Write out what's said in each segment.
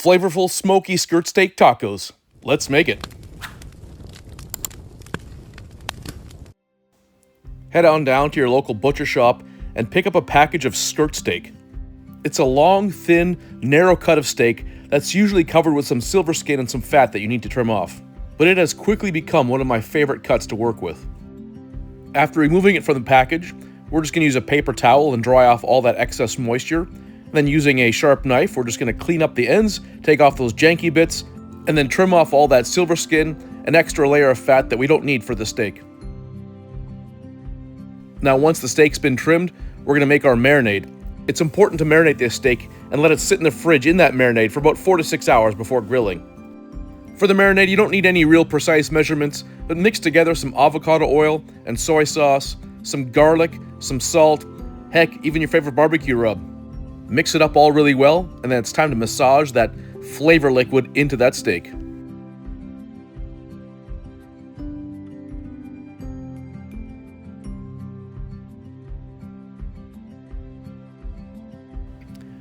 flavorful, smoky skirt steak tacos. Let's make it. Head on down to your local butcher shop and pick up a package of skirt steak. It's a long, thin, narrow cut of steak that's usually covered with some silver skin and some fat that you need to trim off. But it has quickly become one of my favorite cuts to work with. After removing it from the package, we're just going to use a paper towel and dry off all that excess moisture. Then using a sharp knife, we're just going to clean up the ends, take off those janky bits, and then trim off all that silver skin and extra layer of fat that we don't need for the steak. Now once the steak's been trimmed, we're going to make our marinade. It's important to marinate this steak and let it sit in the fridge in that marinade for about 4 to 6 hours before grilling. For the marinade, you don't need any real precise measurements, but mix together some avocado oil and soy sauce, some garlic, some salt, heck, even your favorite barbecue rub. Mix it up all really well, and then it's time to massage that flavor liquid into that steak.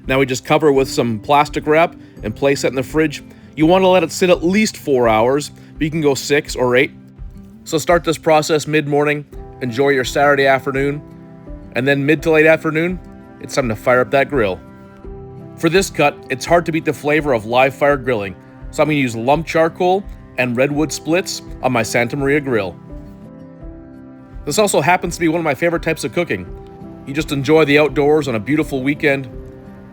Now we just cover with some plastic wrap and place it in the fridge. You want to let it sit at least 4 hours, but you can go 6 or 8. So start this process mid-morning, enjoy your Saturday afternoon, and then mid to late afternoon, it's time to fire up that grill. For this cut, it's hard to beat the flavor of live fire grilling, so I'm going to use lumped charcoal and redwood splits on my Santa Maria grill. This also happens to be one of my favorite types of cooking. You just enjoy the outdoors on a beautiful weekend,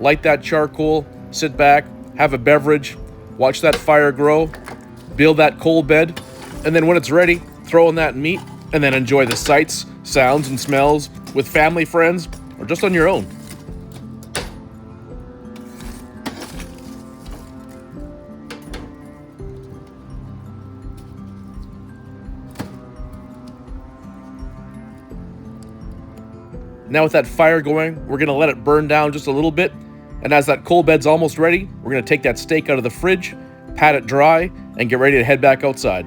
light that charcoal, sit back, have a beverage, watch that fire grow, build that coal bed, and then when it's ready, throw in that meat, and then enjoy the sights, sounds, and smells with family, friends, or just on your own. Now with that fire going, we're going to let it burn down just a little bit, and as that coal bed's almost ready, we're going to take that steak out of the fridge, pat it dry, and get ready to head back outside.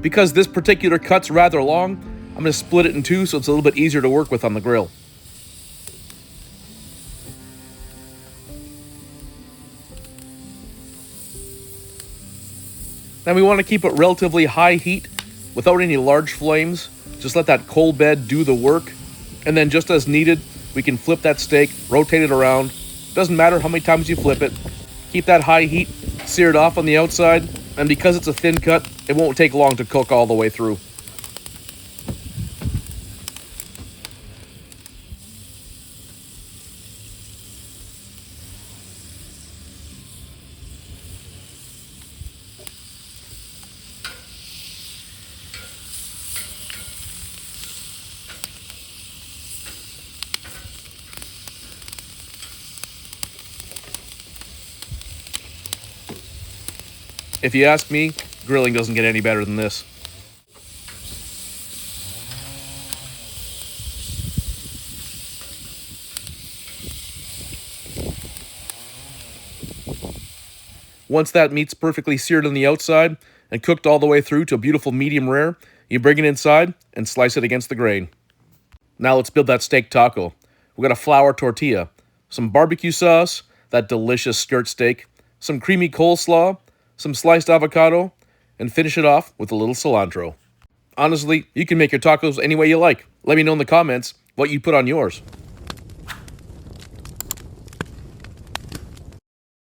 Because this particular cut's rather long, I'm going to split it in two so it's a little bit easier to work with on the grill. Now we want to keep it relatively high heat without any large flames. Just let that coal bed do the work. And then just as needed, we can flip that steak, rotate it around. Doesn't matter how many times you flip it. Keep that high heat, sear it off on the outside, and because it's a thin cut, it won't take long to cook all the way through. If you ask me, grilling doesn't get any better than this. Once that meat's perfectly seared on the outside and cooked all the way through to a beautiful medium rare, you bring it inside and slice it against the grain. Now let's build that steak taco. We've got a flour tortilla, some barbecue sauce, that delicious skirt steak, some creamy coleslaw, some sliced avocado, and finish it off with a little cilantro. Honestly, you can make your tacos any way you like. Let me know in the comments what you put on yours.